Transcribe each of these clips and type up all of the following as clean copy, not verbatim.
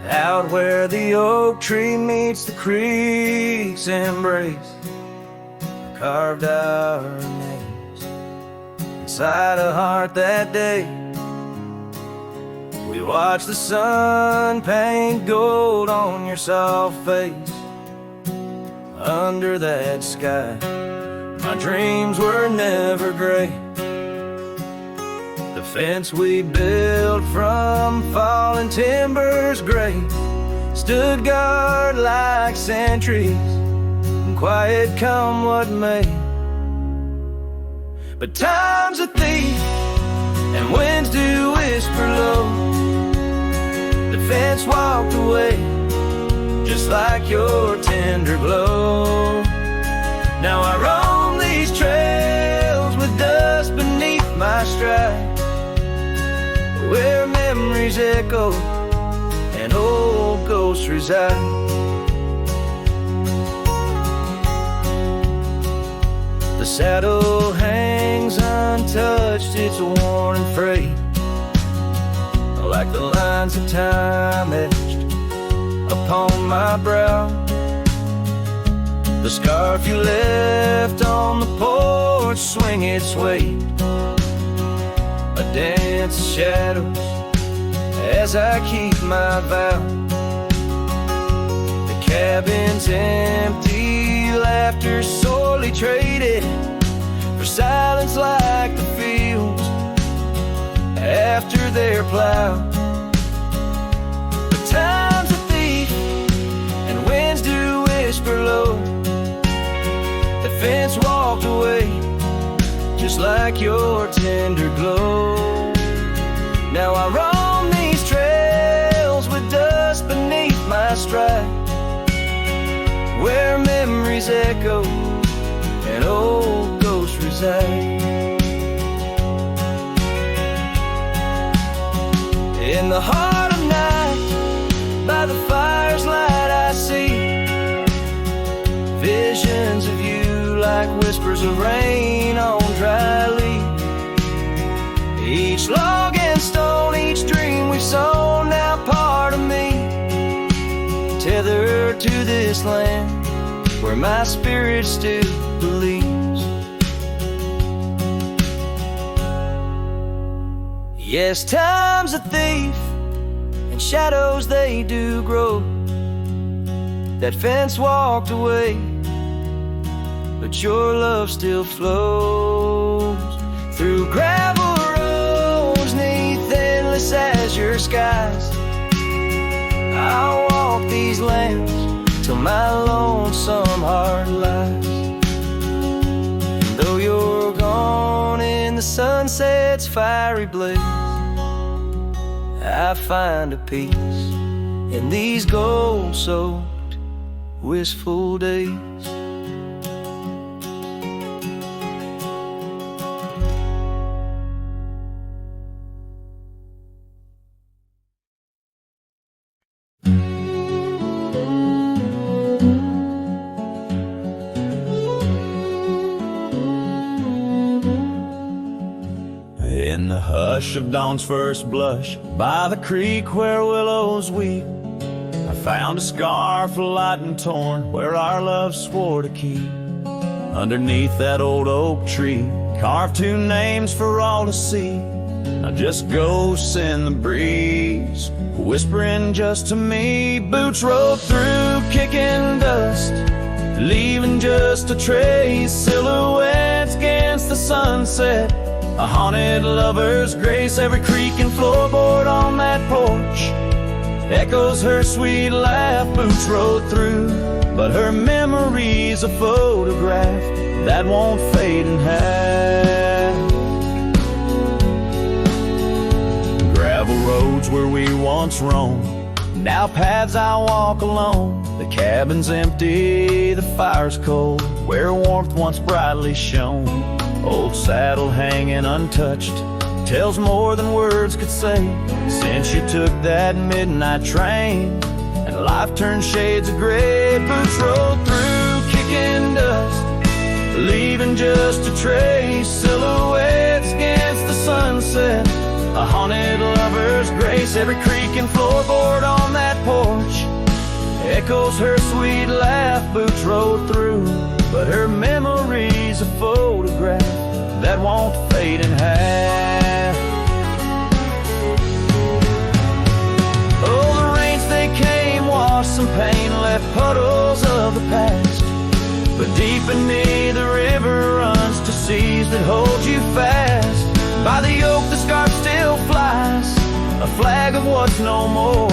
Out where the oak tree meets the creek's embrace, carved our names inside a heart that day. We watched the sun paint gold on your soft face. Under that sky, my dreams were never gray. The fence we built from fallen timbers gray stood guard like sentries, quiet come what may. But time's a thief and winds do whisper low. The fence walked away just like your tender glow. Now I roam these trails with dust beneath my stride, where memories echo and old ghosts reside. The saddle hangs untouched, it's worn and frayed, like the lines of time etched upon my brow. The scarf you left on the porch swing its weight, a dance of shadows as I keep my vow. The cabin's empty, laughter sorely traded for silence like the fields after their plow. But time's a thief and winds do whisper low. The fence walked away just like your tender glow. Now I roam these trails with dust beneath my stride, where memories echo and old ghosts reside. In the heart of night, by the fire's light I see visions of you like whispers of rain on dry leaves. Each log and stone, each dream we've sown, now part of me, tethered to this land where my spirit still believes. Yes, time's a thief and shadows they do grow. That fence walked away, but your love still flows through gravel roads neath endless azure skies. I'll walk these lands till my lonesome heart lies. And though you're gone in the sunset's fiery blaze, I find a peace in these gold-soaked, wistful days. In the hush of dawn's first blush, by the creek where willows weep, I found a scarf light and torn where our love swore to keep. Underneath that old oak tree, carved two names for all to see. Now just ghosts in the breeze, whispering just to me. Boots rolled through, kicking dust, leaving just a trace. Silhouettes against the sunset, a haunted lover's grace. Every creak and floorboard on that porch echoes her sweet laugh. Boots rode through, but her memory's a photograph that won't fade in half. Gravel roads where we once roamed, now paths I walk alone. The cabin's empty, the fire's cold, where warmth once brightly shone. Old saddle hanging untouched tells more than words could say. Since you took that midnight train and life turned shades of gray, boots rolled through, kicking dust, leaving just a trace. Silhouettes against the sunset, a haunted lover's grace. Every creak and floorboard on that porch echoes her sweet laugh. Boots rode through, but her memory's a photograph that won't fade in half. Oh, the rains they came, washed some pain, left puddles of the past. But deep beneath the river runs to seas that hold you fast. By the oak the scarf still flies, a flag of what's no more.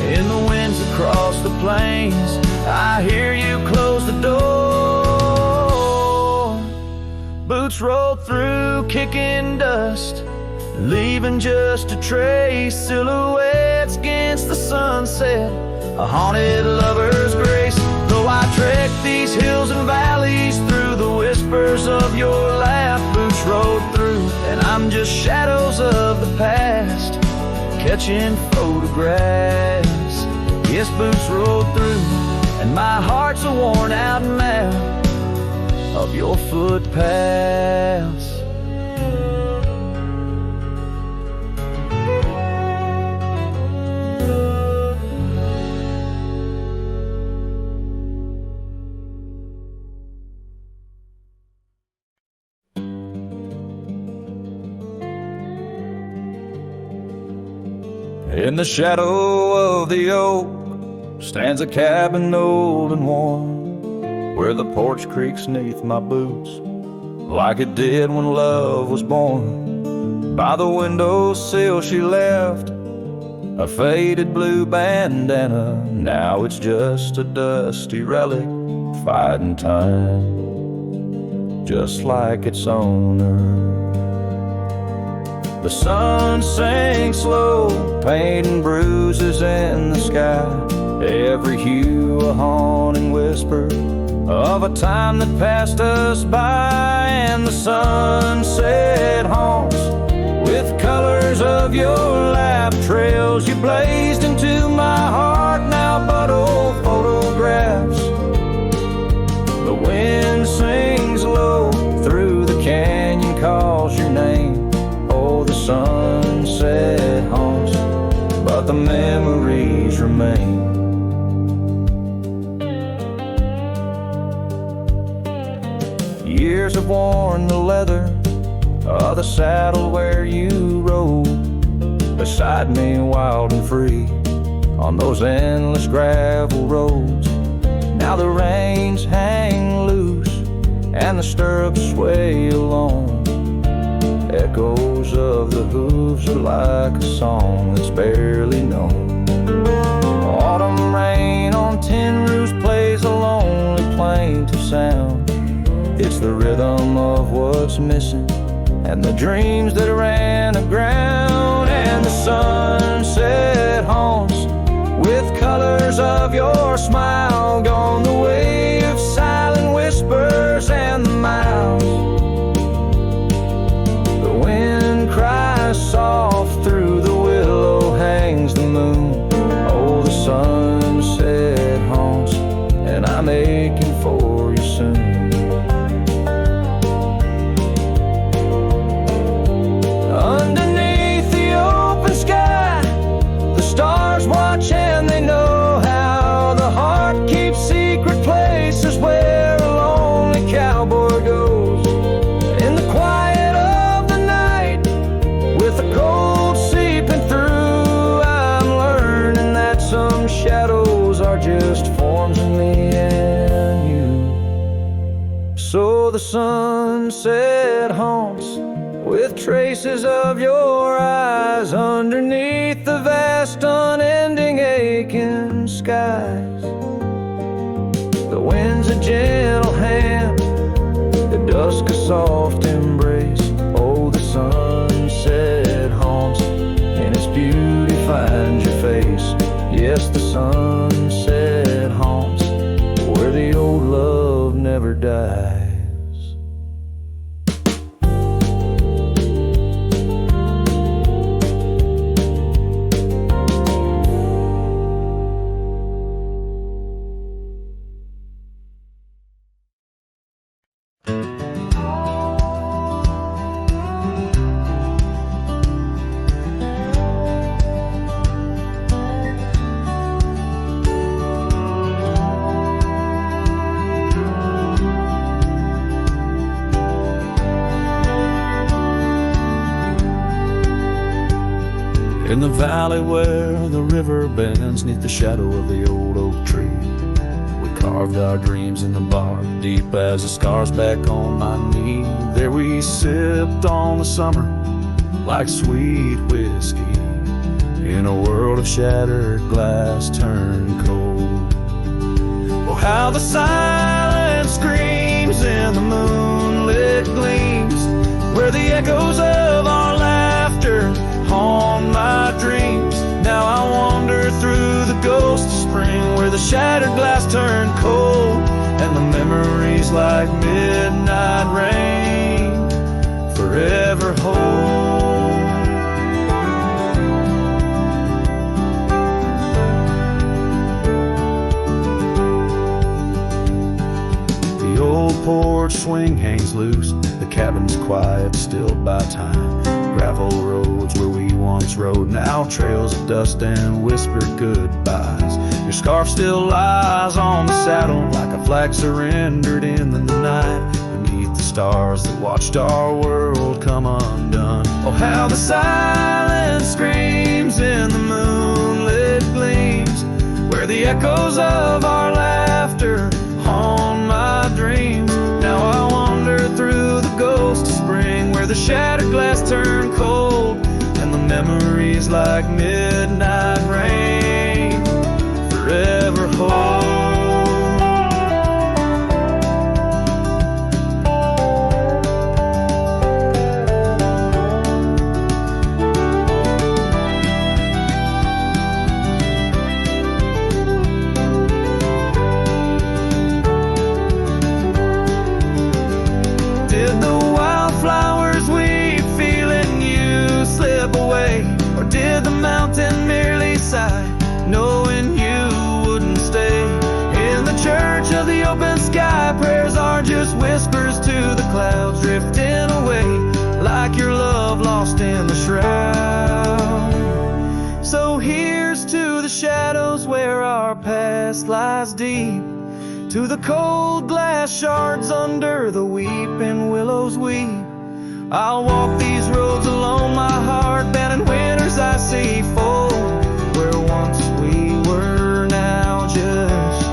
In the winds across the plains, I hear you close the door. Boots roll through, kicking dust, leaving just a trace. Silhouettes against the sunset, a haunted lover's grace. Though I trek these hills and valleys through the whispers of your laugh, boots rode through, and I'm just shadows of the past, catching photographs. Yes, boots rolled through, and my heart's a worn out map of your footpaths. In the shadow of the oak stands a cabin old and warm, where the porch creaks neath my boots like it did when love was born. By the windowsill she left a faded blue bandana. Now it's just a dusty relic fighting time, just like its owner. The sun sinks slow, painting bruises in the sky. Every hue a haunting whisper of a time that passed us by. And the sunset haunts with colors of your lap, trails you blazed into my heart, now but old photographs. The wind sings low through the canyon, calls your name. Oh, the sunset haunts, but the memories remain. Years have worn the leather of the saddle where you rode beside me, wild and free, on those endless gravel roads. Now the reins hang loose and the stirrups sway along. Echoes of the hooves are like a song that's barely known. Autumn rain on tin roofs plays a lonely plaintive sound. It's the rhythm of what's missing and the dreams that ran aground. And the sunset haunts with colors of your smile, gone the way of silent whispers and the miles. The wind cries soft through the willow, hangs the moon. Oh, the sunset haunts, and I'm aching for you soon. Underneath the open sky, the stars watch and they know how the heart keeps secret places where a lonely cowboy goes. In the quiet of the night, with the cold seeping through, I'm learning that some shadows are just forms of me and you. So the sunset haunts with traces of your eyes underneath the vast unending aching skies. The wind's a gentle hand, the dusk a soft embrace. Oh, the sunset haunts, and its beauty finds your face. Yes, the sunset haunts where the old love never dies. In the valley where the river bends 'neath the shadow of the old oak tree, we carved our dreams in the bark, deep as the scars back on my knee. There we sipped on the summer like sweet whiskey, in a world of shattered glass turned cold. Oh, how the silence screams in the moonlit gleams, where the echoes of our laughter haunt my dreams. Now I wander through the ghost of spring, where the shattered glass turned cold, and the memories like midnight rain forever hold. The old porch swing hangs loose, the cabin's quiet, stilled by time. Gravel roads where we once rode, now trails of dust and whispered goodbyes. Your scarf still lies on the saddle like a flag surrendered in the night, beneath the stars that watched our world come undone. Oh, how the silence screams in the moonlit gleams, where the echoes of our laughter haunt my dreams. Now I wander through the ghost of spring, where the shattered glass turned cold, and the memories like midnight rain forever hold. Did the wildflowers weep, feeling you slip away? Or did the mountain merely sigh, knowing you wouldn't stay? In the church of the open sky, prayers are just whispers to the clouds, drifting away like your love lost in the shroud. So here's to the shadows where our past lies deep, to the cold glass shards under the weeping willows weep. I'll walk these roads alone, my heart bent in winters I see fold, where once we were now just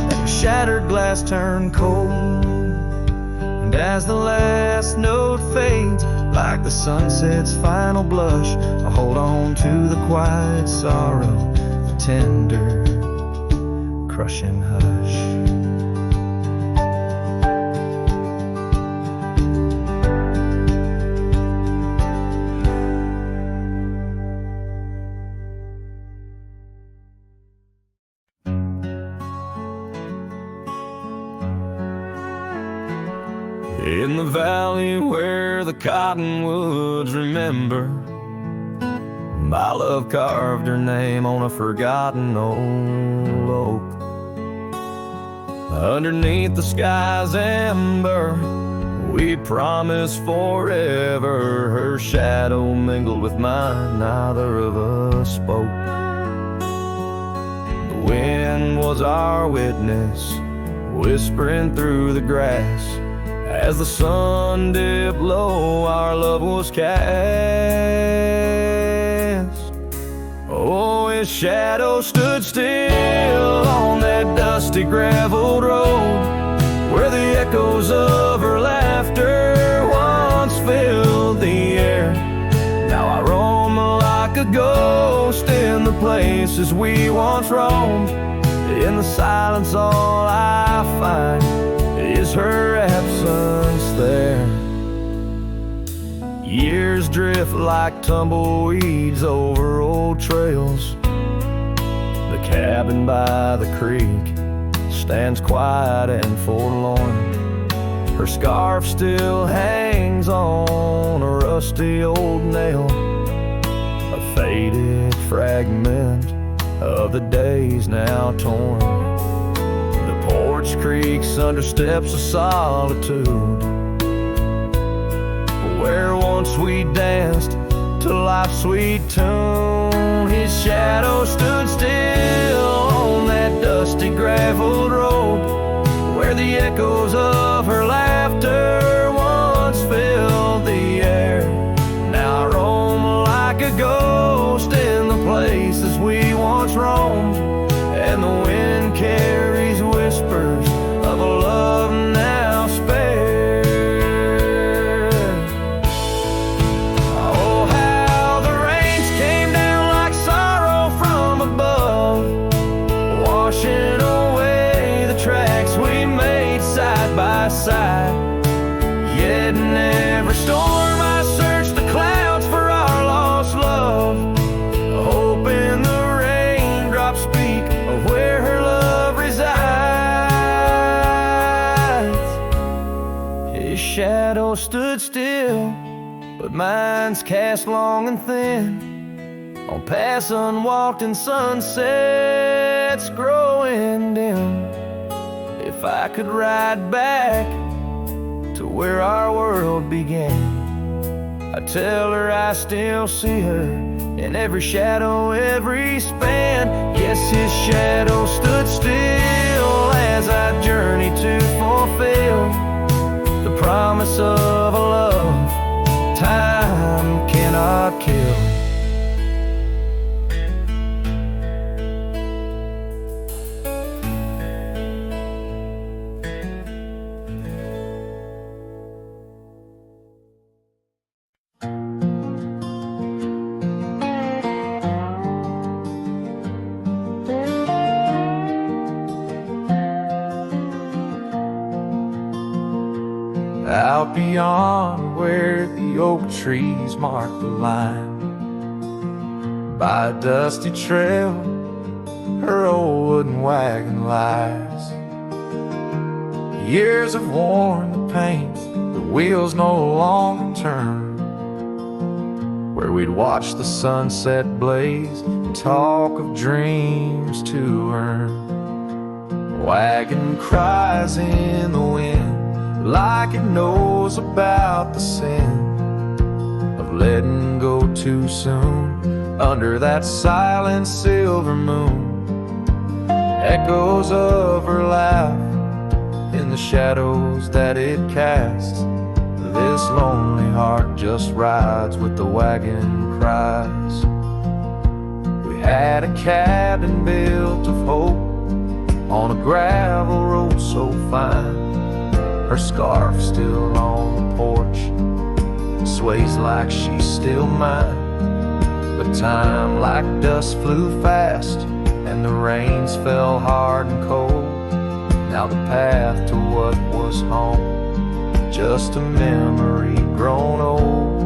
like a shattered glass turned cold. And as the last note fades, like the sunset's final blush, I hold on to the quiet sorrow, the tender, crushing hush. In the valley where the cottonwoods remember, my love carved her name on a forgotten old oak. Underneath the sky's ember, we promised forever. Her shadow mingled with mine, neither of us spoke. The wind was our witness, whispering through the grass. As the sun dipped low, our love was cast. Oh, his shadow stood still on that dusty graveled road, where the echoes of her laughter once filled the air. Now I roam like a ghost in the places we once roamed. In the silence all I find is her absence there. Years drift like tumbleweeds over old trails. The cabin by the creek stands quiet and forlorn. Her scarf still hangs on a rusty old nail, a faded fragment of the days now torn. Porch creaks under steps of solitude, where once we danced to life's sweet tune. His shadow stood still on that dusty graveled road, where the echoes of her laughter filled the air. Now I roam like a ghost in stood still, but mine's cast long and thin on paths unwalked and sunsets growing dim. If I could ride back to where our world began, I'd tell her I still see her in every shadow, every span. Yes, his shadow stood still as I journeyed to fulfill the promise of a love time cannot kill. Out beyond where the oak trees mark the line, by a dusty trail, her old wooden wagon lies. Years have worn the paint, the wheels no longer turn. Where we'd watch the sunset blaze and talk of dreams to earn. Wagon cries in the wind like it knows about the sin of letting go too soon under that silent silver moon. Echoes of her laugh in the shadows that it casts. This lonely heart just rides with the wagon cries. We had a cabin built of hope on a gravel road so fine. Her scarf still on the porch sways like she's still mine. But time like dust flew fast and the rains fell hard and cold. Now the path to what was home, just a memory grown old.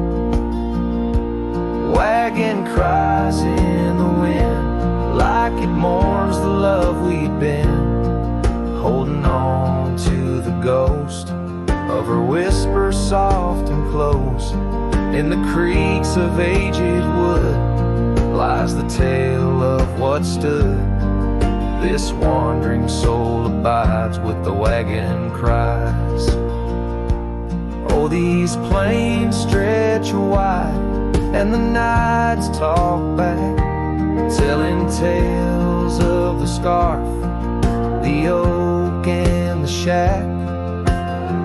Wagon cries in the wind like it mourns the love we'd been, holding on to the ghost of her whisper soft and close. In the creaks of aged wood lies the tale of what stood. This wandering soul abides with the wagon cries. Oh, these plains stretch wide and the nights talk back, telling tales of the scarf, the oak and the shack,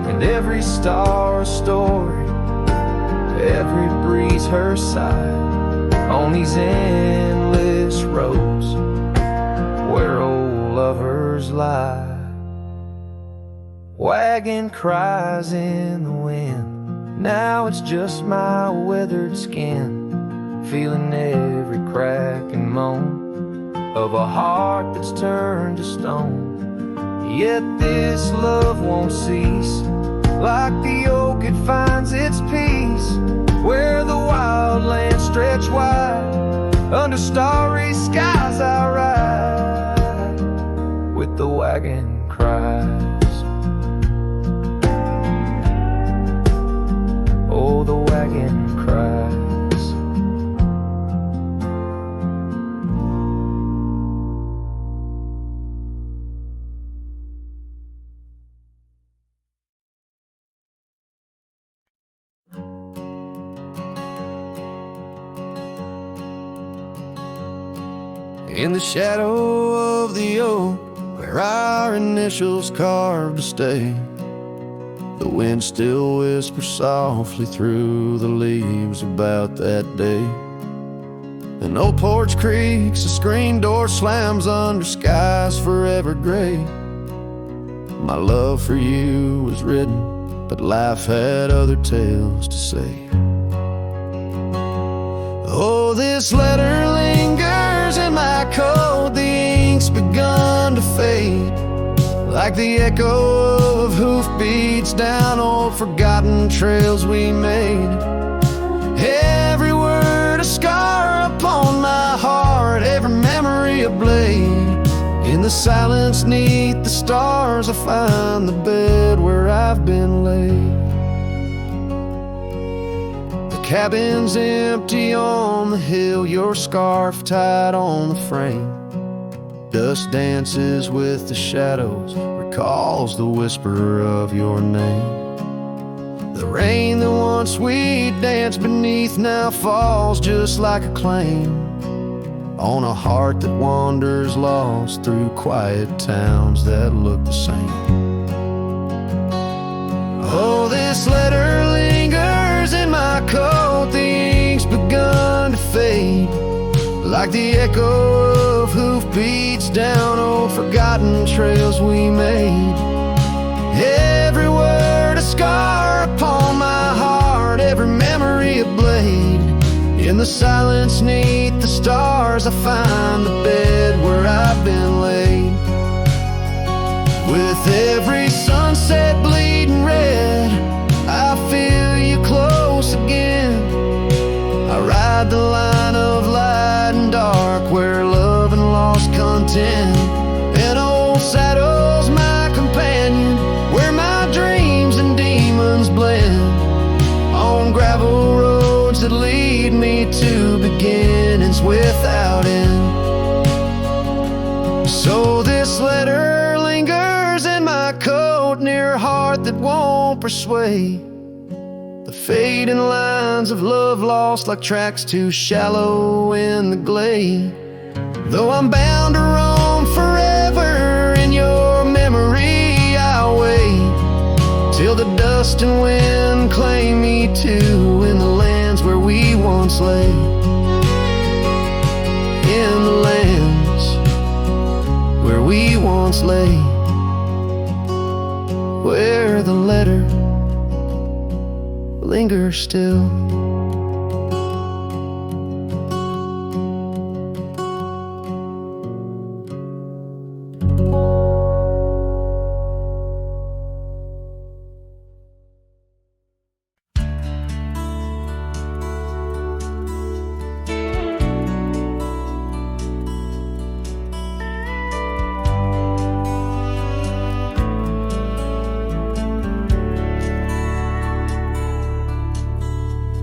and every star a story, every breeze her sigh, on these endless roads where old lovers lie. Wagon cries in the wind, now it's just my weathered skin, feeling every crack and moan of a heart that's turned to stone. Yet this love won't cease, like the oak it finds its peace, where the wild lands stretch wide, under starry skies I ride, with the wagon cries. Oh, the wagon cries. In the shadow of the oak, where our initials carved to stay, the wind still whispers softly through the leaves about that day. An old porch creaks, a screen door slams under skies forever gray. My love for you was written, but life had other tales to say. Oh, this letter lingers in my coat, the ink's begun to fade, like the echo of hoofbeats down old forgotten trails we made. Every word a scar upon my heart, every memory a blade. In the silence neath the stars I find the bed where I've been laid. cabin's empty on the hill, your scarf tied on the frame. Dust dances with the shadows, recalls the whisper of your name. The rain that once we danced beneath now falls just like a claim on a heart that wanders lost through quiet towns that look the same. Oh, this letter lingers in my coat, the ink's begun to fade, like the echo of hoofbeats down old forgotten trails we made. Every word a scar upon my heart, every memory a blade. In the silence neath the stars I find the bed where I've been laid. With every sunset bleeding red, I feel you close again. I ride the line of light and dark where love and lost content. An old saddle's my companion, where my dreams and demons blend. On gravel roads that lead me to beginnings without end. So this letter lingers in my coat, near a heart that won't persuade. The fading lines of love lost like tracks too shallow in the glade. Though I'm bound to roam forever in your memory, I'll wait till the dust and wind claim me too in the lands where we once lay. In the lands where we once lay, where the letter lingers still.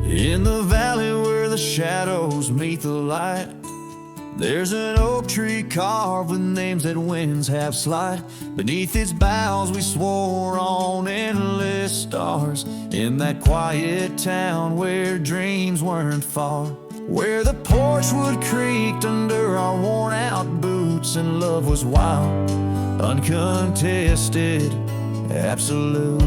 In the valley where the shadows meet the light, there's an oak tree carved with names that winds have slide. Beneath its boughs we swore on endless stars, in that quiet town where dreams weren't far, where the porch wood creaked under our worn out boots, and love was wild, uncontested, absolute.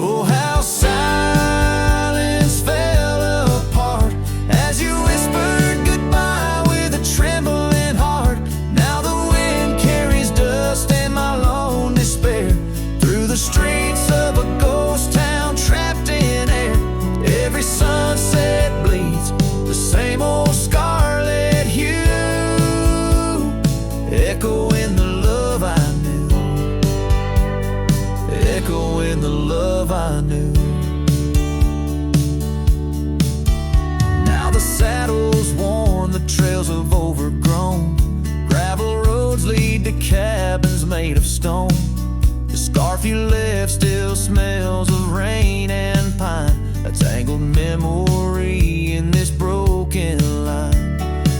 Oh, how silence fell apart as you whispered goodbye with a trembling heart. Now the wind carries dust and my lone despair through the streets of a ghost town trapped in air. Every sunset bleeds the same old scarlet hue, echoing the love I knew, echoing the love I knew. Now the saddle's worn, the trails have overgrown, gravel roads lead to cabins made of stone. The scarf you left still smells of rain and pine, a tangled memory in this broken line.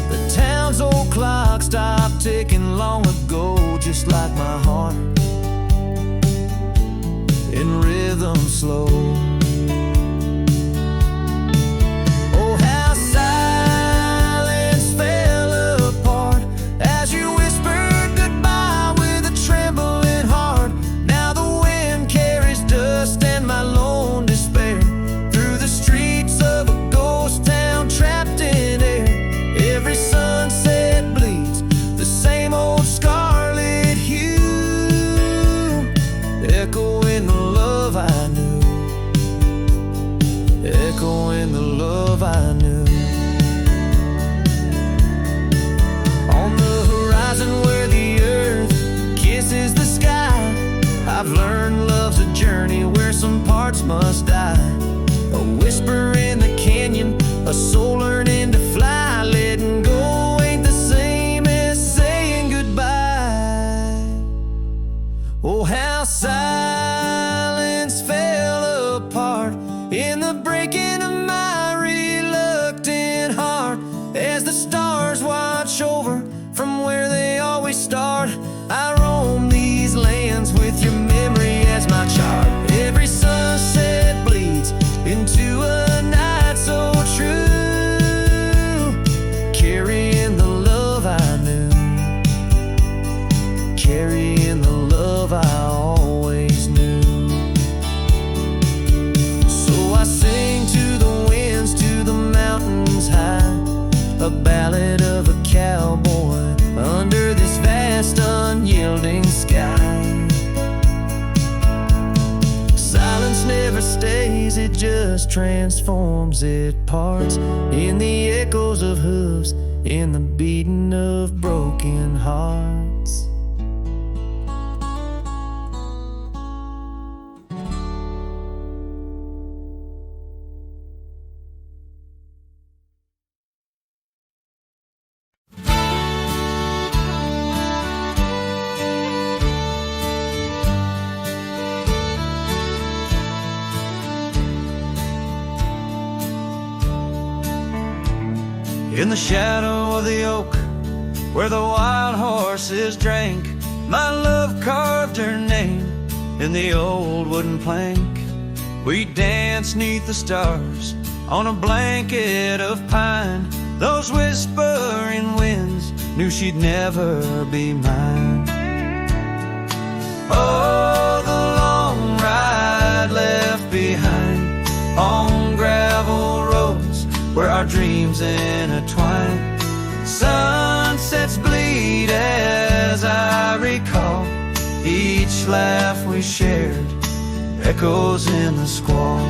The town's old clock stopped ticking long ago, just like my heart, in rhythm slow. Oh, how silence fell apart as you whispered goodbye with a trembling heart. Now the wind carries dust and my lone despair through the streets of a ghost town trapped in air. Every sunset bleeds the same old scarlet hue, echoing the love I knew, echoing the love I knew. On the horizon where the earth kisses the sky, I've learned love's a journey where some parts must die. A whisper in the canyon, a soul learning to fly. Letting go ain't the same as saying goodbye. Oh, how silence fell apart transforms it, parts in the echoes of hooves, in the beating of broken hearts. In the shadow of the oak, where the wild horses drank, my love carved her name in the old wooden plank. We danced 'neath the stars on a blanket of pine. Those whispering winds knew she'd never be mine. Oh, the long ride left behind on gravel roads where our dreams intertwine. Sunsets bleed as I recall each laugh we shared, echoes in the squall.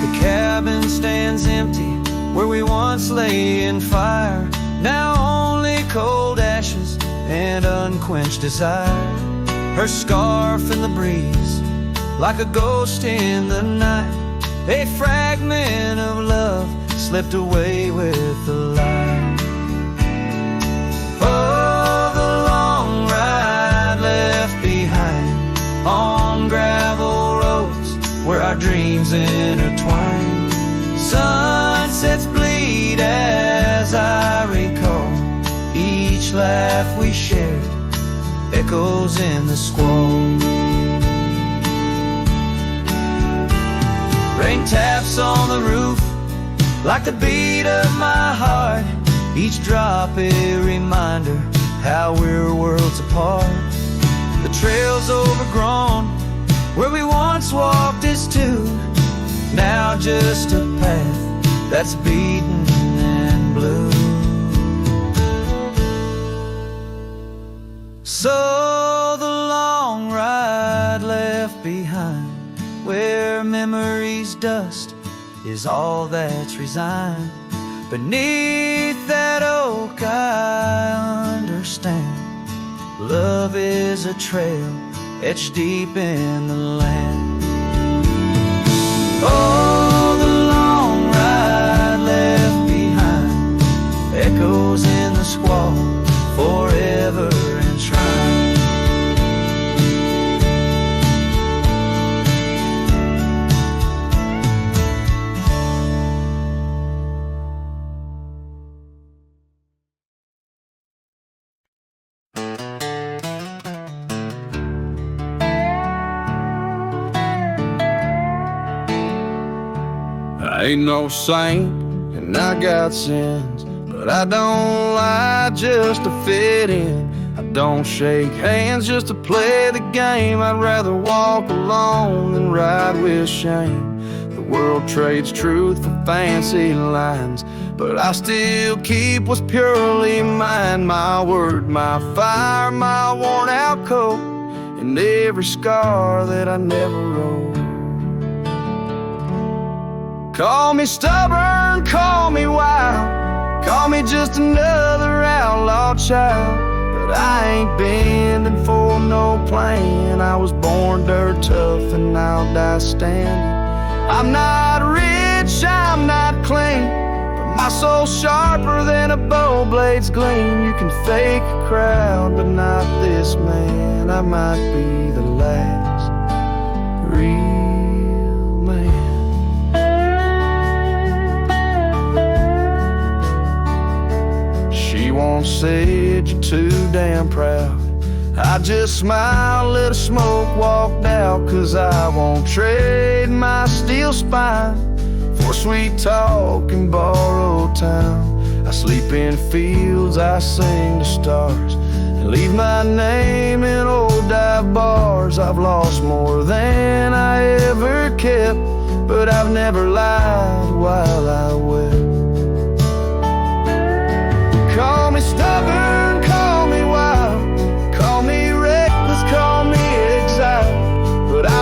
The cabin stands empty where we once lay in fire, now only cold ashes and unquenched desire. Her scarf in the breeze, like a ghost in the night, a fragment of love slipped away with the light. Oh, the long ride left behind on gravel roads where our dreams intertwine. Sunsets bleed as I recall each laugh we shared, echoes in the squall. Rain taps on the roof like the beat of my heart, each drop a reminder how we're worlds apart. The trail's overgrown where we once walked as two, now just a path that's beaten and blue. So the long ride left behind, where memory's dust is all that's resigned. Beneath that oak I understand, love is a trail etched deep in the land. Oh, the long ride left behind, echoes in the squall, forever enshrined. I ain't no saint, and I got sins, but I don't lie just to fit in. I don't shake hands just to play the game. I'd rather walk alone than ride with shame. The world trades truth for fancy lines, but I still keep what's purely mine. My word, my fire, my worn out coat, and every scar that I never wrote. Call me stubborn, call me wild, call me just another outlaw child, but I ain't bending for no plan. I was born dirt tough and I'll die standing. I'm not rich, I'm not clean, but my soul's sharper than a bow blade's gleam. You can fake a crowd, but not this man. I might be the last real man. She once said you're too damn proud. I just smiled, let the smoke walked out, 'cause I won't trade my steel spine for sweet talk and borrowed time. I sleep in fields, I sing to stars, and leave my name in old dive bars. I've lost more than I ever kept, but I've never lied while I wept. Call me stubborn, call me wild, call me reckless, call me exiled, but I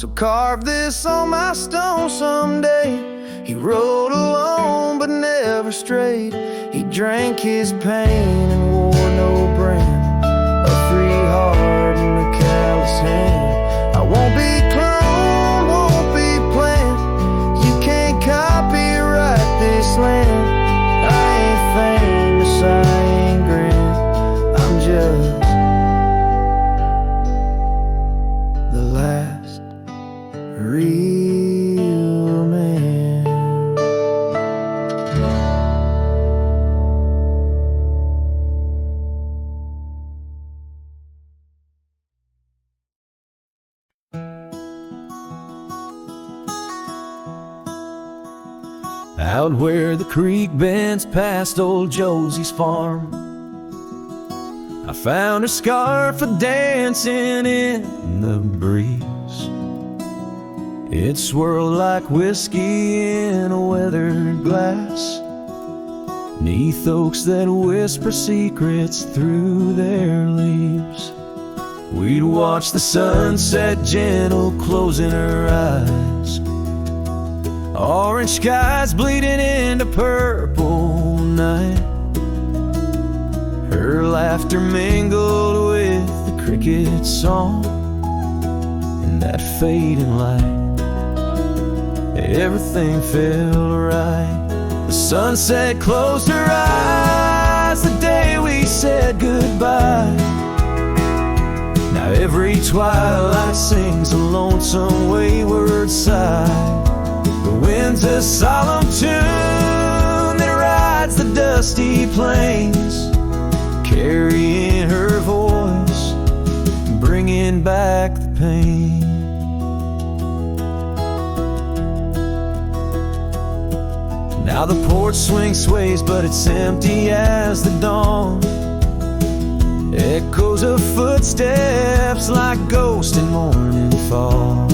So carve this on my stone someday. He rode alone but never strayed. He drank his pain and wore no brand, a free heart and a callous hand. I won't be cloned, won't be planned. You can't copyright this land. I ain't famous, I ain't grand. I'm just the last real man. Out where the creek bends past old Josie's farm, I found her scarf a-dancing in the breeze. It swirled like whiskey in a weathered glass, 'neath oaks that whisper secrets through their leaves. We'd watch the sunset gentle closing her eyes, orange skies bleeding into purple night. Her laughter mingled with the cricket song and that fading light. Everything felt right. The sunset closed her eyes the day we said goodbye. Now every twilight sings a lonesome wayward sigh. The wind's a solemn tune that rides the dusty plains, carrying her voice, bringing back the pain. Now the porch swing sways, but it's empty as the dawn. Echoes of footsteps like ghosts in morning fall.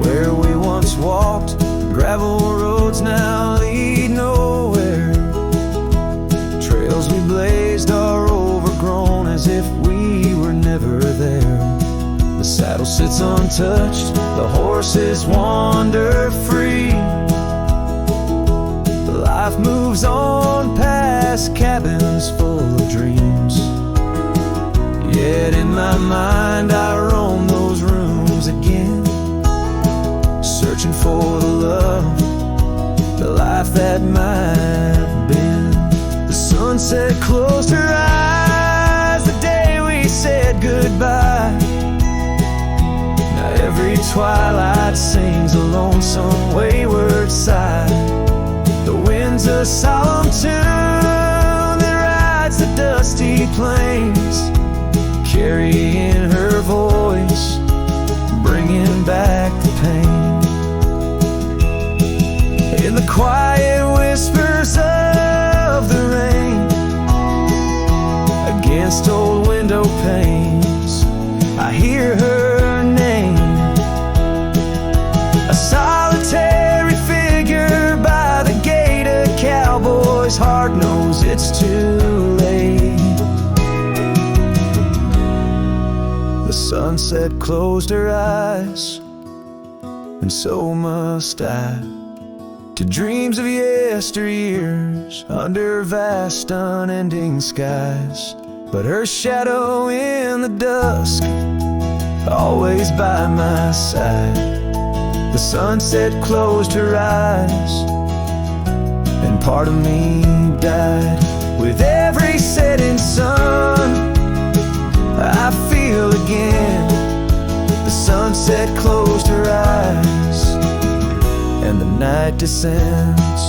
Where we once walked, gravel roads now lead nowhere. Trails we blazed are overgrown as if we were never there. The saddle sits untouched, the horses wander free. Life moves on past cabins full of dreams. Yet in my mind I roam those rooms again, searching for the love, the life that might have been. The sunset closed her eyes the day we said goodbye. Now every twilight sings a lonesome wayward sigh. The wind's a solemn tune that rides the dusty plains, carrying her voice, bringing back the pain. In the quiet whispers of the rain, against old window panes, I hear her name. A solitary figure by the gate, a cowboy's heart knows it's too late. The sunset closed her eyes, and so must I, to dreams of yesteryears under vast unending skies. But her shadow in the dusk, always by my side. The sunset closed her eyes, and part of me died. With every setting sun, I feel again. The sunset closed her eyes, and the night descends.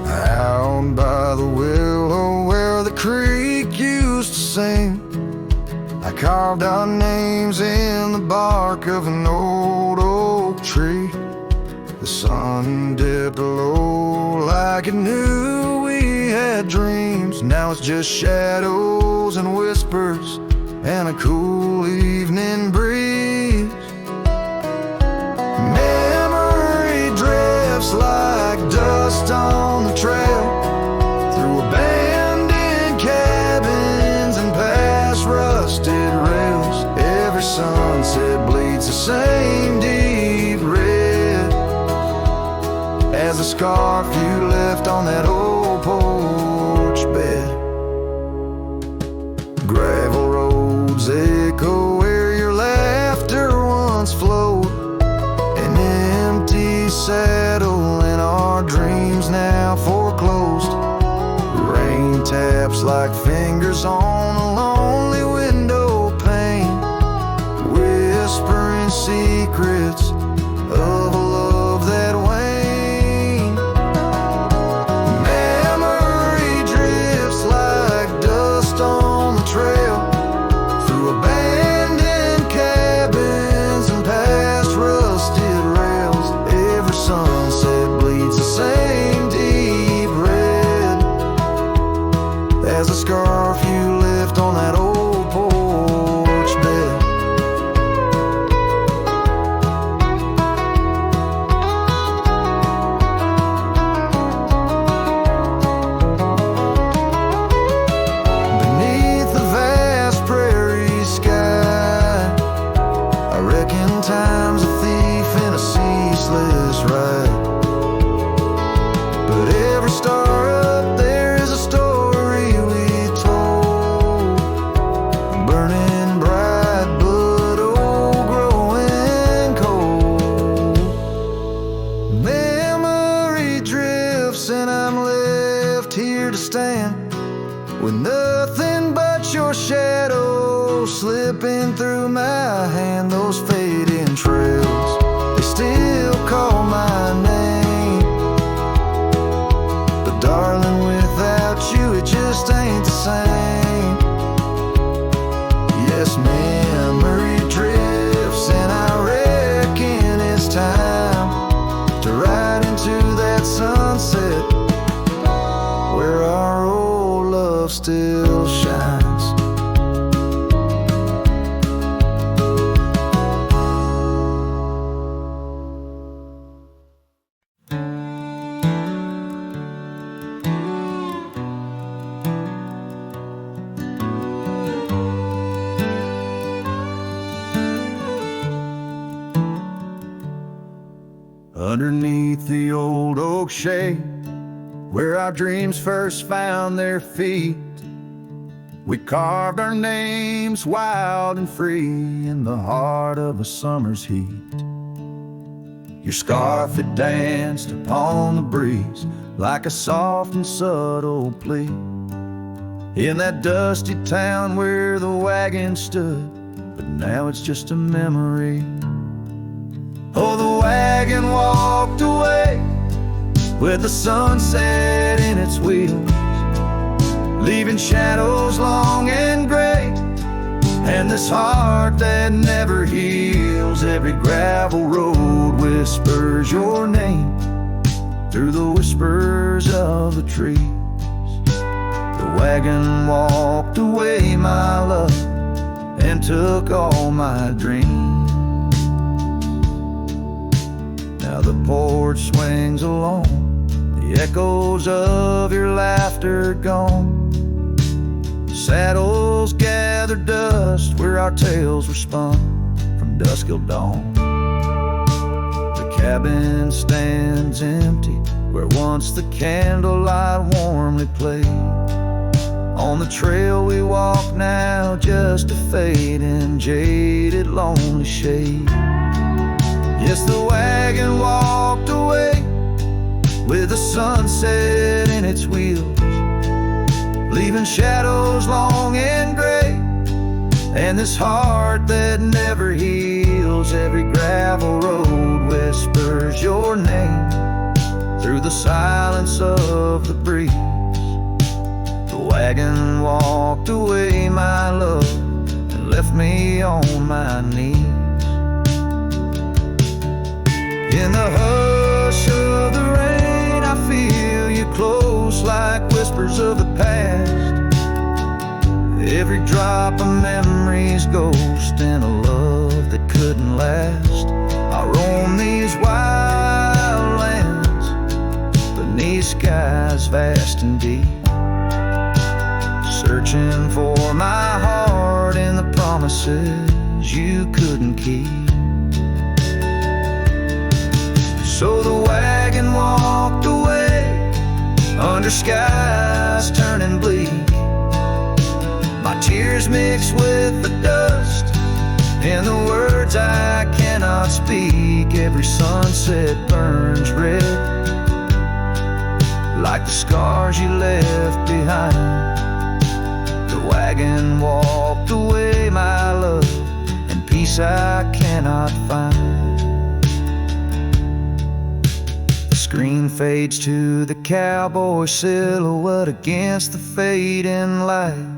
Out by the willow where the creek used to sing, I carved our names in the bark of an old oak tree. The sun dipped low like it knew we had dreams. Now it's just shadows and whispers and a cool evening breeze. Memory drifts like dust on the trail, through abandoned cabins and past rusted rails. Every sunset bleeds the same deep red as the scarf you left on that old porch bed. Gravel roads echo where your laughter once flowed, an empty saddle and our dreams now foreclosed. Rain taps like fingers on a lonely window pane, whispering secrets of a love that waned. Memory drifts like dust on the trail, through abandoned cabins and past rusted rails. Every sunset bleeds the same deep red as the scarf you left on that old porch bed. Beneath the vast prairie sky, I reckon time's a thief in a ceaseless ride. But every star up there is a story we told, burning bright but old, growing cold. Memory drifts and I'm left here to stand, with nothing but your shadow slipping through my hand. Those fading trails, they still call my name, but darling, without you it just ain't the same. Yes, memory drifts and I reckon it's time to ride into that sunset where our old love still shines. Underneath the old oak shade, where our dreams first found their feet, we carved our names wild and free in the heart of a summer's heat. Your scarf, it danced upon the breeze like a soft and subtle plea. In that dusty town where the wagon stood, but now it's just a memory. Oh, the wagon walked away with the sunset in its wheels, leaving shadows long and gray, and this heart that never heals. Every gravel road whispers your name through the whispers of the trees. The wagon walked away, my love, and took all my dreams. Now the porch swings along, the echoes of your laughter gone. Saddles gather dust where our tales were spun from dusk till dawn. The cabin stands empty where once the candlelight warmly played. On the trail we walk now, just a fading, jaded, lonely shade. Yes, the wagon walked away with the sunset in its wheels, leaving shadows long and gray, and this heart that never heals. Every gravel road whispers your name through the silence of the breeze. The wagon walked away, my love, and left me on my knees. In the whispers of the past. Every drop of memory's ghost in a love that couldn't last. I roam these wild lands beneath skies vast and deep, searching for my heart in the promises you couldn't keep. So the wagon walked away under skies turning bleak. My tears mixed with the dust and the words I cannot speak. Every sunset burns red like the scars you left behind. The wagon walked away, my love, and peace I cannot find. The screen fades to the cowboy silhouette against the fading light.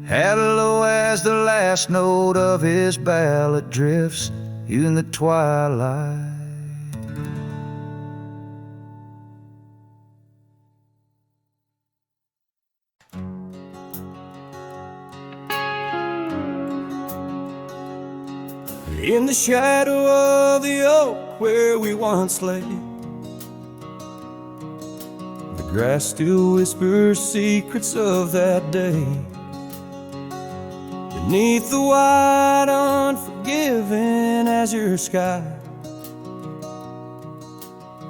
Hello as the last note of his ballad drifts in the twilight. In the shadow of the oak where we once lay, the grass still whispers secrets of that day. Beneath the wide, unforgiving azure sky,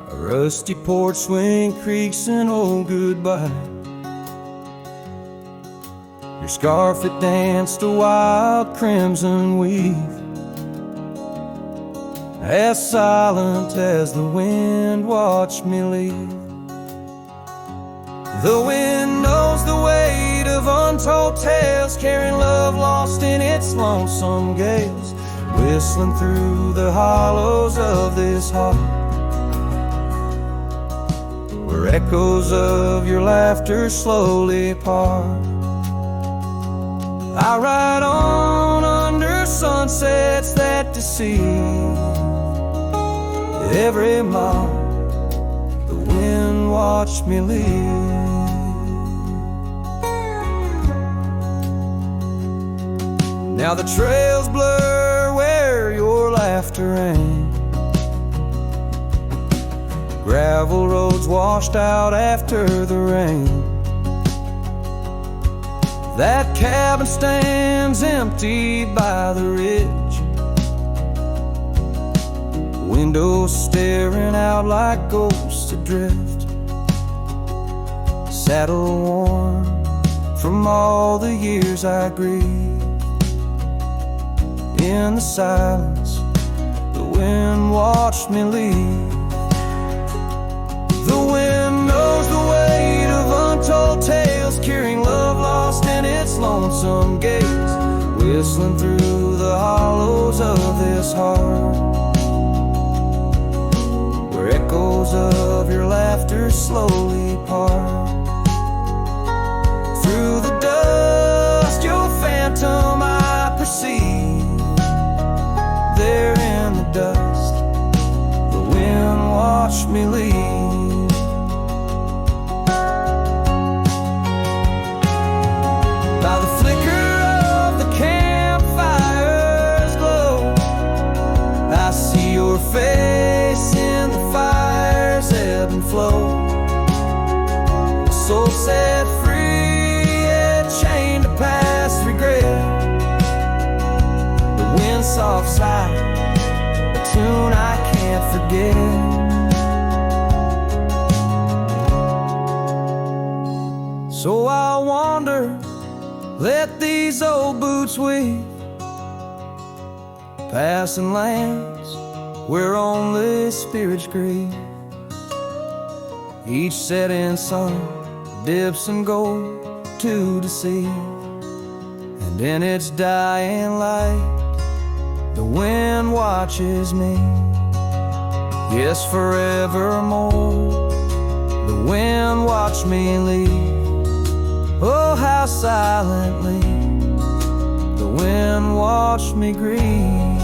a rusty porch swing creaks an old goodbye. Your scarf it danced a wild crimson weave, as silent as the wind watched me leave. The wind knows the weight of untold tales, carrying love lost in its lonesome gales, whistling through the hollows of this heart, where echoes of your laughter slowly part. I ride on under sunsets that deceive. Every mile the wind watched me leave. Now the trails blur where your laughter rang, gravel roads washed out after the rain. That cabin stands empty by the ridge, windows staring out like ghosts adrift, saddle worn from all the years I grieved. In the silence, the wind watched me leave. The wind knows the weight of untold tales, carrying love lost in its lonesome gaze, whistling through the hollows of this heart, where echoes of your laughter slowly part. Through the dust, your phantom I perceive. There in the dust, the wind watched me leave. By the flicker of the campfire's glow, I see your face in the fire's ebb and flow. A soul set free, yet chained to past regret. The wind soft sigh, a tune I can't forget. So I'll wander, let these old boots weave, passing lands where only spirits grieve. Each setting sun dips in gold to deceive, and in its dying light the wind watches me. Yes, forevermore the wind watched me leave. Oh, how silently the wind watched me grieve.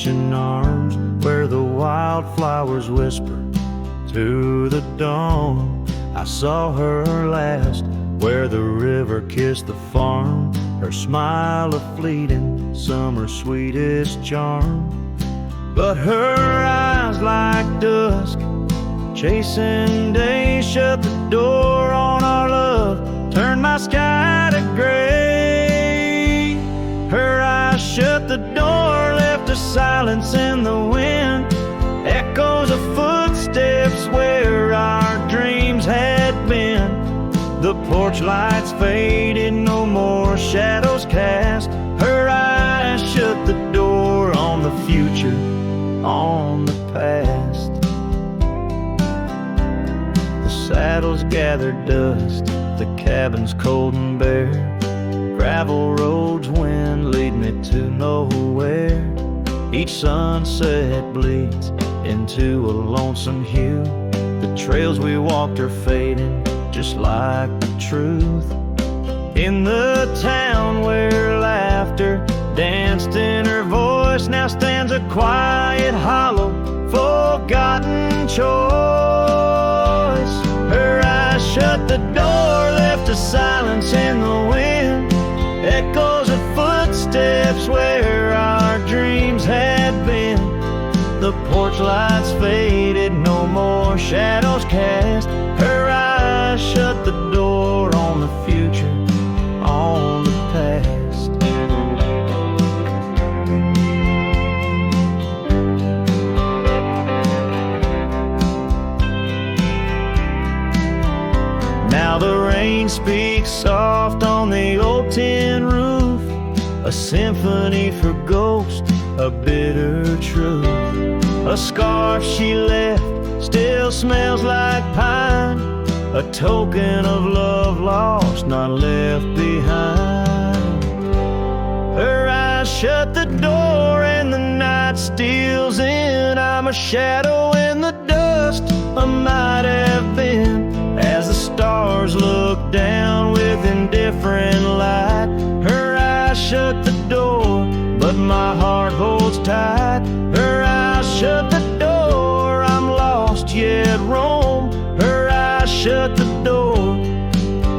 reaching arms where the wildflowers whisper to the dawn. I saw her last where the river kissed the farm, her smile a fleeting summer's sweetest charm. But her eyes like dusk, chasing day, shut the door on our love, turned my sky to gray. Her eyes shut the door, left a silence in the wind, echoes of footsteps where our dreams had been. The porch lights faded, no more shadows cast. Her eyes shut the door on the future, on the past. The saddles gathered dust, the cabin's cold and bare. Gravel roads, wind lead me to nowhere. Each sunset bleeds into a lonesome hue. The trails we walked are fading, just like the truth. In the town where laughter danced in her voice, now stands a quiet, hollow, forgotten choice. Her eyes shut the door, left a silence in the wind, echoes of footsteps where our dreams had been. The porch lights faded, no more shadows cast. Her eyes shut the door on the future, on the past. Now the rain speaks soft on the old tin roof, a symphony for ghosts, a bitter truth. A scarf she left still smells like pine, a token of love lost, not left behind. Her eyes shut the door and the night steals in. I'm a shadow in the dust, I might have been. As the stars look down with indifferent light, her eyes shut the door, but my heart holds tight. Her eyes shut the door, I'm lost yet roam. Her eyes shut the door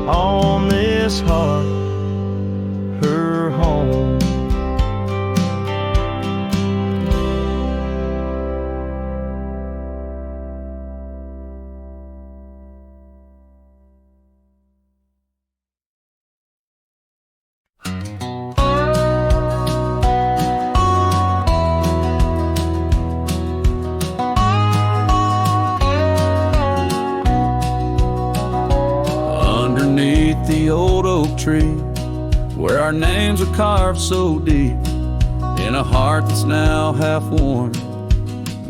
on this heart, her home. The old oak tree, where our names are carved so deep in a heart that's now half worn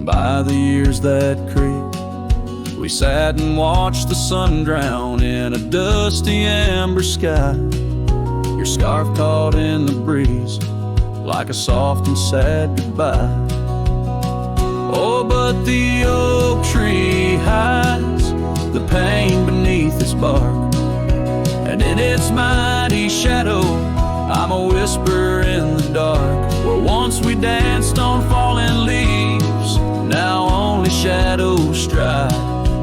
by the years that creep. We sat and watched the sun drown in a dusty amber sky, your scarf caught in the breeze like a soft and sad goodbye. Oh, but the oak tree hides the pain beneath its bark, and in its mighty shadow, I'm a whisper in the dark. Where once we danced on falling leaves, now only shadows stride,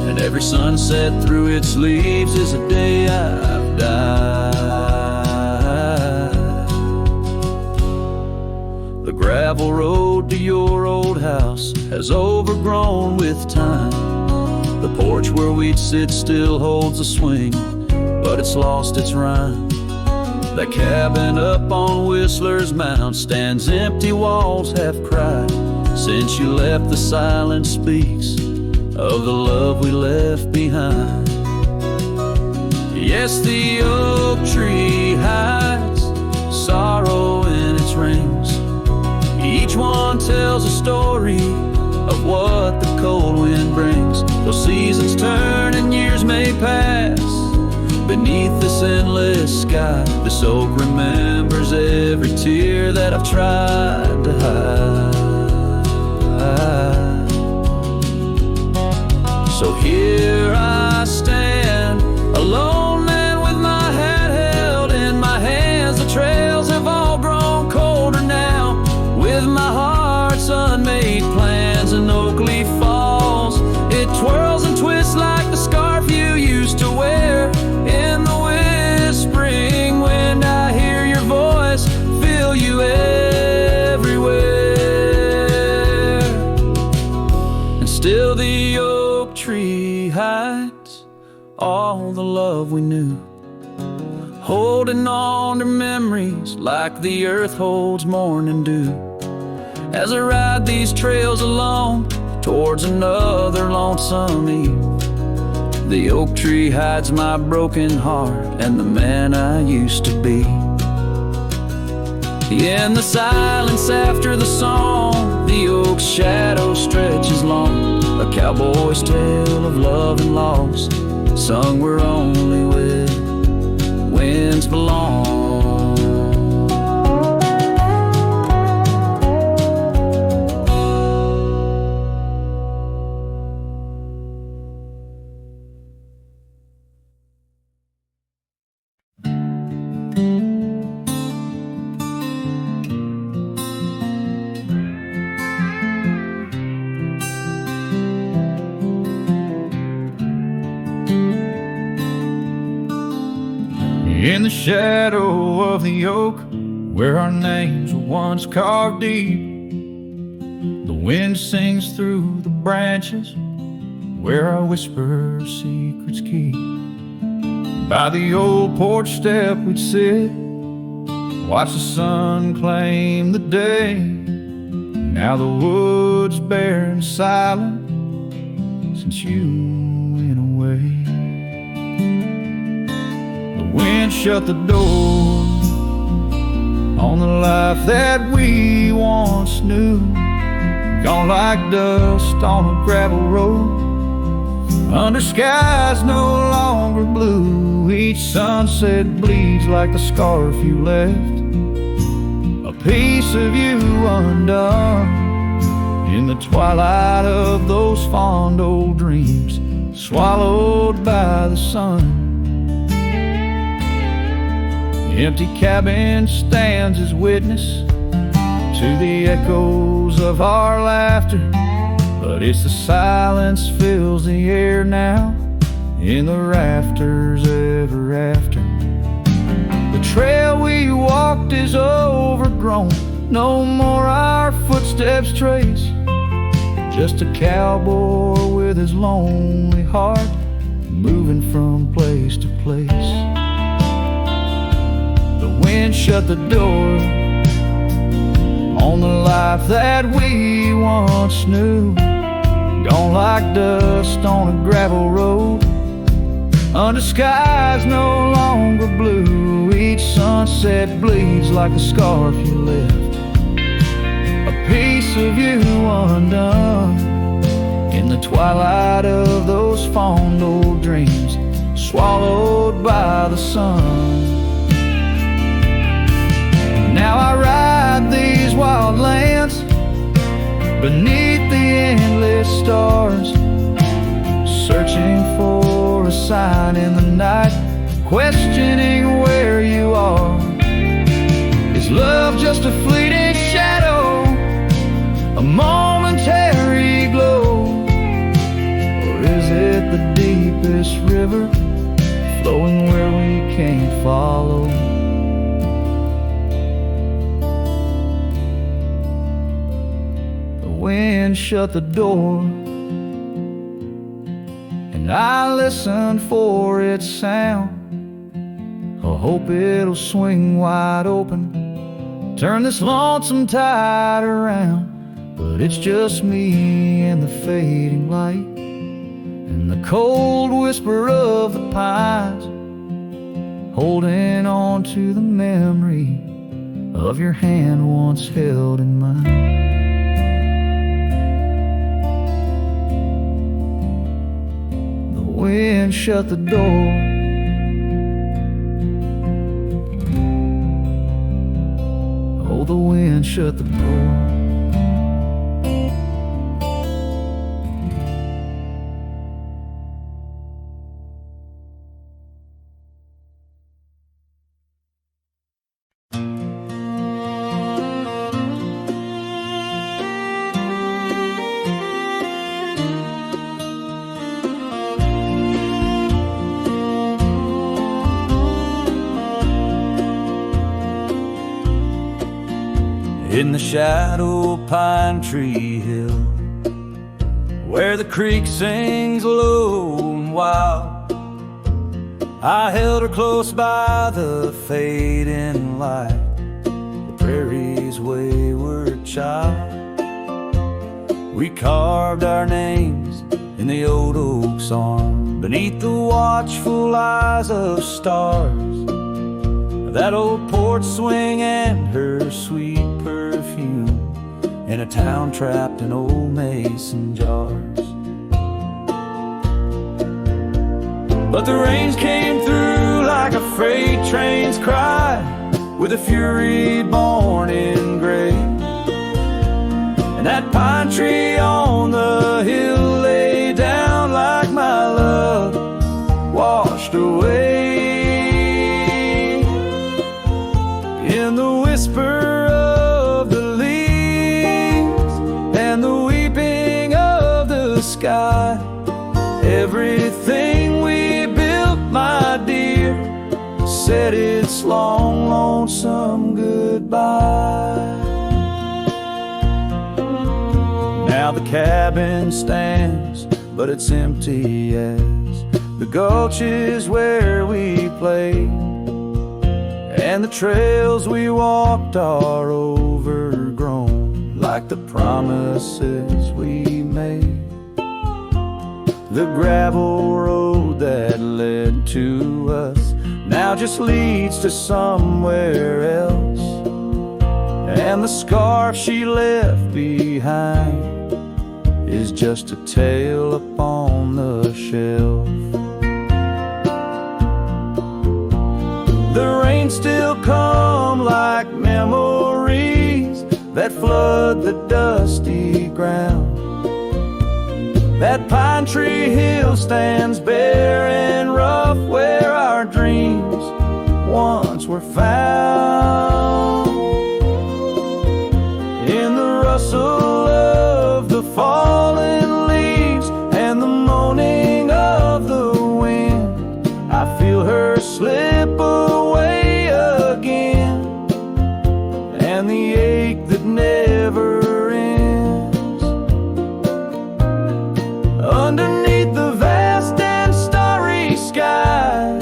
and every sunset through its leaves is a day I've died. The gravel road to your old house has overgrown with time. The porch where we'd sit still holds a swing, but it's lost its rhyme. That cabin up on Whistler's Mound stands empty, walls half cried. Since you left, the silence speaks of the love we left behind. Yes, the oak tree hides sorrow in its rings. Each one tells a story of what the cold wind brings. Those seasons turn and years may pass beneath this endless sky. This oak remembers every tear that I've tried to hide. So here I stand, alone and with my head held in my hands. The trails have all grown colder now, with my heart's the oak tree hides all the love we knew, holding on to memories like the earth holds morning dew. As I ride these trails alone towards another lonesome eve, the oak tree hides my broken heart and the man I used to be. In the silence after the song, the oak's shadow stretches long, a cowboy's tale of love and loss, sung where only winds belong. In the shadow of the oak, where our names were once carved deep, the wind sings through the branches, where our whisper secrets keep. By the old porch step we'd sit, watch the sun claim the day. Now the wood's bare and silent since you went away. Wind shut the door on the life that we once knew, gone like dust on a gravel road, under skies no longer blue. Each sunset bleeds like the scarf you left, a piece of you undone in the twilight of those fond old dreams, swallowed by the sun. Empty cabin stands as witness to the echoes of our laughter, but it's the silence fills the air now in the rafters ever after. The trail we walked is overgrown, no more our footsteps trace, just a cowboy with his lonely heart moving from place to place. Wind shut the door on the life that we once knew, gone like dust on a gravel road, under skies no longer blue. Each sunset bleeds like a scarf you left, a piece of you undone in the twilight of those fond old dreams, swallowed by the sun. Now I ride these wild lands beneath the endless stars, searching for a sign in the night, questioning where you are. Is love just a fleeting shadow, a momentary glow, or is it the deepest river flowing where we can't follow? Wind shut the door, and I listen for its sound. I hope it'll swing wide open, turn this lonesome tide around. But it's just me and the fading light, and the cold whisper of the pines, holding on to the memory of your hand once held in mine. Wind shut the door. Oh, the wind shut the door. In the shadow of Pine Tree Hill, where the creek sings low and wild. I held her close by the fading light, the prairie's wayward child. We carved our names in the old oak's arm, beneath the watchful eyes of stars. That old porch swing and her sweet perfume, in a town trapped in old mason jars. But the rains came through like a freight train's cry, with a fury born in gray. And that pine tree on the hill lay down like my love washed away. In the whisper of the leaves and the weeping of the sky, everything we built, my dear, said its long, lonesome goodbye. Now the cabin stands, but it's empty as the gulch is where we played, and the trails we walked are overgrown, like the promises we made. The gravel road that led to us now just leads to somewhere else, and the scarf she left behind is just a tale upon the shelf. The rain still come like memories that flood the dusty ground. That pine tree hill stands bare and rough, where our dreams once were found. In the rustle of the fallen leaves and the moaning of the wind, I feel her slip away again, and the ache that never ends. Underneath the vast and starry sky,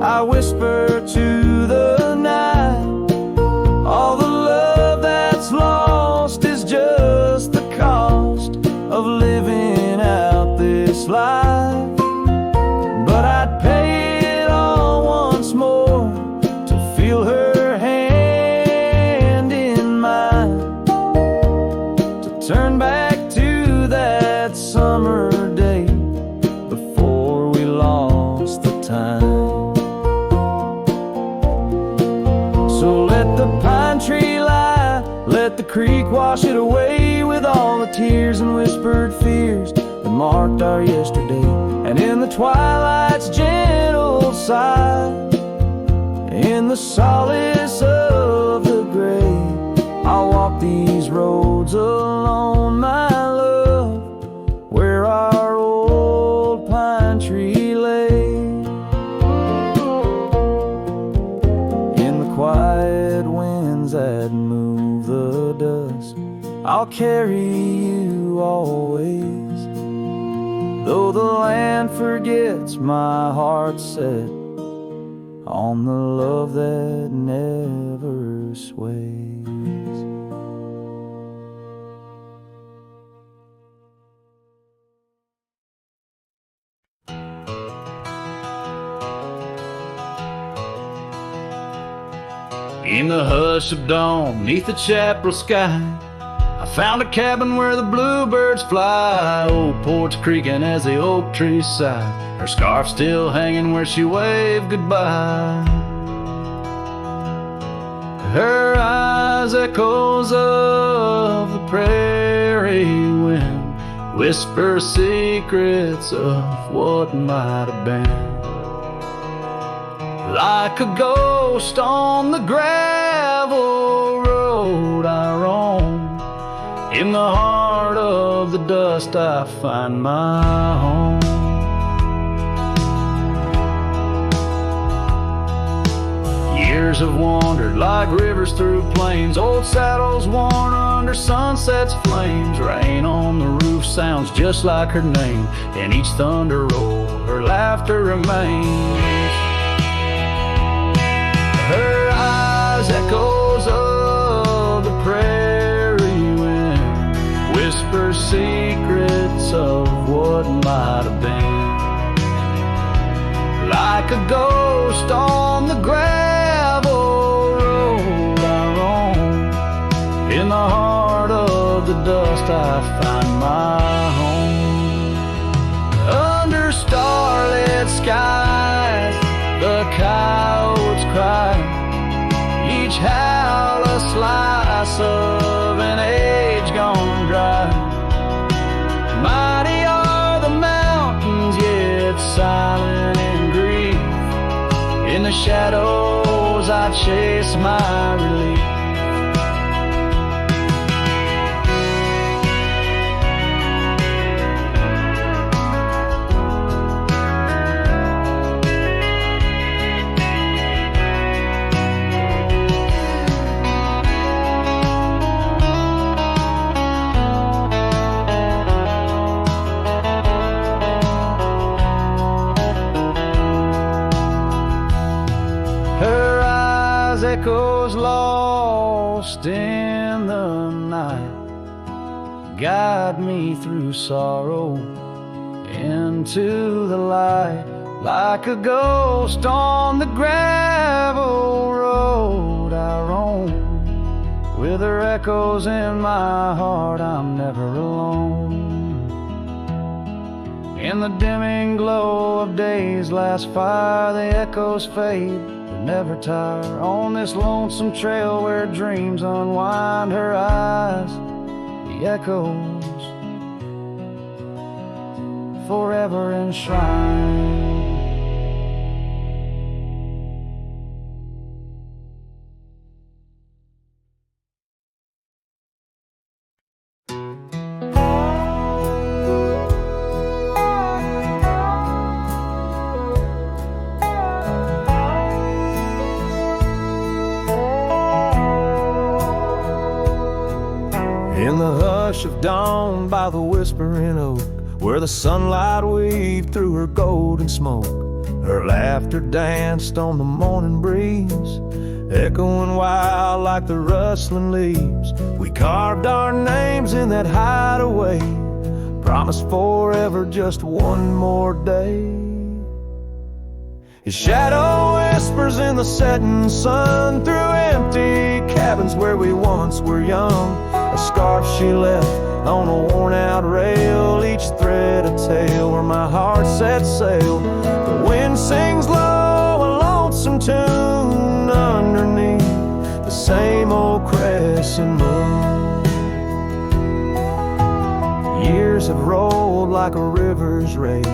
I whisper to the night, all the love that's lost is just the cost of living out this life. But I'd pay it all once more to feel her hand in mine, to turn back to that summer day before we lost the time. So let the pine tree lie, let the creek wash it away, with all the tears and whispered fears that marked our yesterday. And in the twilight's gentle sigh, in the solace of the gray, I'll walk these roads alone, my love, where our old pine tree lay. In the quiet winds that move the dust, I'll carry you always. Though the land forgets, my heart set on the love that never sways. In the hush of dawn, neath the chapel sky, I found a cabin where the bluebirds fly. Old porch creaking as the oak trees sigh, her scarf still hanging where she waved goodbye. Her eyes echoes of the prairie wind, whisper secrets of what might have been. Like a ghost on the gravel road I roam, in the heart of the dust I find my home. Years have wandered like rivers through plains, old saddles worn under sunset's flames. Rain on the roof sounds just like her name. In each thunder roll, her laughter remains. Her eyes echoes of the prairie wind, whisper secrets of what might have been. Like a ghost on the gravel road I roam, in the heart of the dust I find my home. Under starlit skies the coyotes cry, each howl a slice of an age gone dry. Mighty are the mountains, yet silent in grief. In the shadows I chase my relief. Echoes lost in the night, guide me through sorrow into the light. Like a ghost on the gravel road I roam, with her echoes in my heart I'm never alone. In the dimming glow of day's last fire the echoes fade, never tire. On this lonesome trail where dreams unwind, her eyes, the echoes forever enshrined. In the hush of dawn by the whispering oak, where the sunlight weaved through her golden smoke, her laughter danced on the morning breeze, echoing wild like the rustling leaves. We carved our names in that hideaway, promised forever just one more day. His shadow whispers in the setting sun through empty cabins where we once were young. A scarf she left on a worn-out rail, each thread a tale where my heart set sail. The wind sings low, a lonesome tune underneath the same old crescent moon. Years have rolled like a river's rage,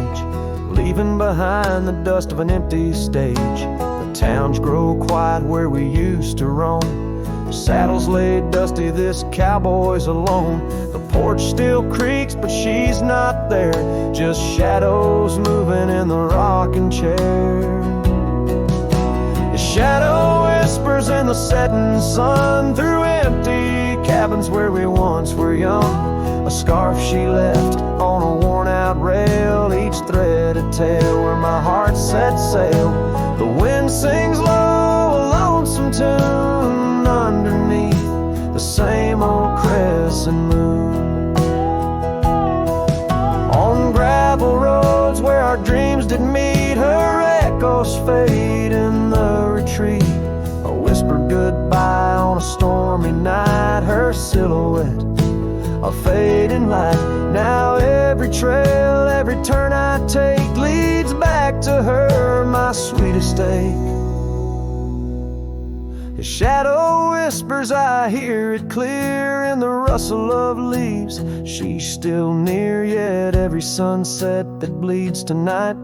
leaving behind the dust of an empty stage. The towns grow quiet where we used to roam, saddles laid dusty, this cowboy's alone. The porch still creaks, but she's not there, just shadows moving in the rocking chair. His shadow whispers in the setting sun through empty cabins where we once were young. A scarf she left on a worn-out rail, each thread a tale where my heart set sail. The wind sings low, a lonesome tune underneath the same old crescent moon. On gravel roads where our dreams did meet, her echoes fade in the retreat. A whispered goodbye on a stormy night, her silhouette a fading light. Now every trail, every turn I take leads back to her, my sweetest ache. His shadow whispers, I hear it clear in the rustle of leaves. She's still near, yet every sunset that bleeds tonight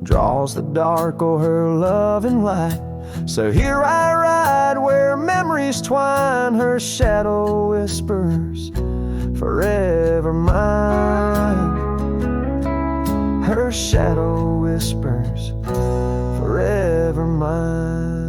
draws the dark o'er her loving light. So here I ride where memories twine, her shadow whispers, forever mine. Her shadow whispers, forever mine.